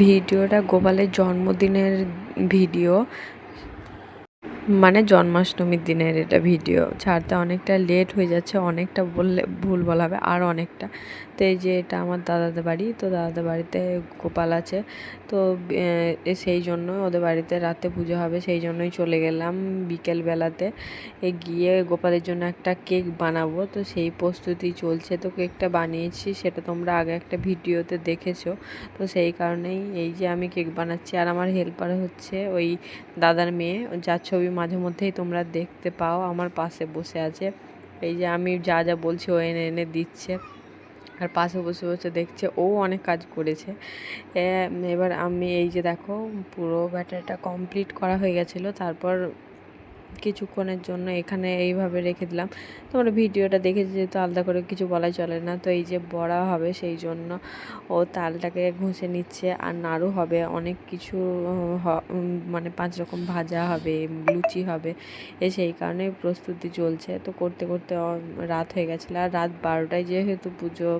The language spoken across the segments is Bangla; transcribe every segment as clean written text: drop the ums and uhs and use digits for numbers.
ভিডিওটা গোপালের জন্মদিনের ভিডিও, মানে জন্মাষ্টমীর দিনের এটা ভিডিও ছাড়তে অনেকটা লেট হয়ে যাচ্ছে, অনেকটা বললে ভুল বলা হবে, আর অনেকটা। তো এই যে এটা আমার দাদাদের বাড়ি, তো দাদাদের বাড়িতে গোপাল আছে, তো সেই জন্য ওদের বাড়িতে রাতে পুজো হবে, সেই জন্যই চলে গেলাম বিকেলবেলাতে। গিয়ে গোপালের জন্য একটা কেক বানাবো, তো সেই প্রস্তুতি চলছে। তো কেকটা বানিয়েছি, সেটা তোমরা আগে একটা ভিডিওতে দেখেছো, তো সেই কারণেই এই যে আমি কেক বানাচ্ছি। আর আমার হেল্পার হচ্ছে ওই দাদার মেয়ে, যার ছবি মাঝে মধ্যেই তোমরা দেখতে পাও, আমার পাশে বসে আছে। এই যে আমি যা যা বলছি ও এনে এনে দিচ্ছে, আর পাশে বসে বসে দেখছে। ও অনেক কাজ করেছে। এবার আমি এই যে দেখো পুরো ব্যাটারটা কমপ্লিট করা হয়ে গেছিলো, তারপর কিছুক্ষণের জন্য এখানে এইভাবে রেখে দিলাম। তোমরা ভিডিওটা দেখেছি, যেহেতু আলাদা করে কিছু বলাই চলে না। তো এই যে বড়া হবে, সেই জন্য ও তালটাকে ঘষে নিচ্ছে, আর নাড়ু হবে, অনেক কিছু মানে 5 রকম ভাজা হবে, লুচি হবে, সেই কারণে প্রস্তুতি চলছে। তো করতে করতে রাত হয়ে গেছিলো, আর রাত 12টায় যেহেতু পুজো,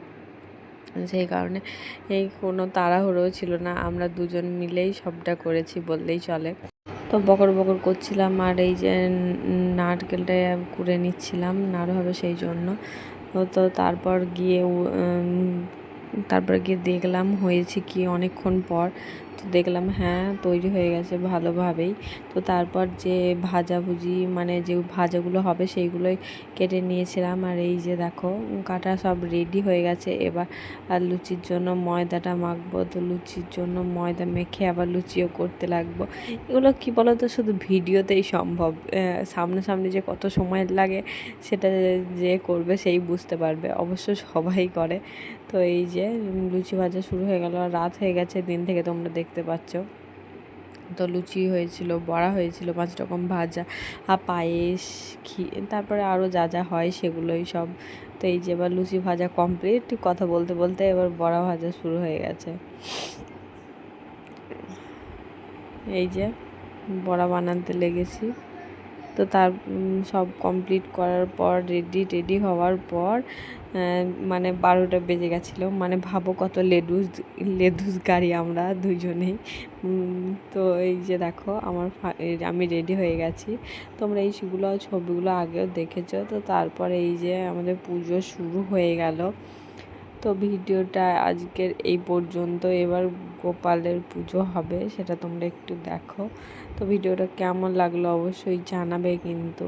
সেই কারণে এই কোনো তাড়াহুড়ো ছিল না, আমরা দুজন মিলেই সবটা করেছি বললেই চলে। তো বকর বকর করছিলাম, আর এই যে নারকেলটা কুড়ে নিচ্ছিলাম, নাড়ু হবে সেই জন্য। তো তারপর গিয়ে দেখলাম হয়েছে কি অনেকক্ষণ পর। তো দেখলাম হ্যাঁ তৈরি হয়ে গেছে ভালোভাবেই। তো তারপর যে ভাজাভুজি মানে যে ভাজাগুলো হবে সেইগুলোই কেটে নিয়েছিলাম। আর এই যে দেখো কাটা সব রেডি হয়ে গেছে। এবার আর লুচির জন্য ময়দাটা মাখবো, তো লুচির জন্য ময়দা মেখে আবার লুচিও করতে লাগবো। এগুলো কি বলো তো, শুধু ভিডিওতেই সম্ভব, সামনাসামনি যে কত সময় লাগে সেটা যে করবে সেই বুঝতে পারবে, অবশ্য সবাই করে। তো এই যে লুচি ভাজা শুরু হয়ে গেল, আর রাত হয়ে গেছে দিন থেকে, তোমরা দেখতে পাচ্ছ। তো লুচি হয়েছিল, বড়া হয়েছিল, 5 রকম ভাজা, আর পায়েস, তারপরে আরও যা যা হয় সেগুলোই সব। তো এই যে এবার লুচি ভাজা কমপ্লিট, কথা বলতে বলতে এবার বড়া ভাজা শুরু হয়ে গেছে। এই যে বড়া বানাতে লেগেছি। তো তার সব কমপ্লিট করার পর রেডি হওয়ার পর মানে 12টা বেজে গেছিলো। মানে ভাবো কত লেডুস গাড়ি আমরা দুজনেই। তো এই যে দেখো আমি রেডি হয়ে গেছি। তোমরা এই ছবিগুলো আগেও দেখেছো। তো তারপরে এই যে আমাদের পুজো শুরু হয়ে গেল। তো ভিডিওটা আজকের এই পর্যন্ত। এবার গোপালের পুজো হবে, সেটা তোমরা একটু দেখো। তো ভিডিওটা কেমন লাগলো অবশ্যই জানাবে কিন্তু।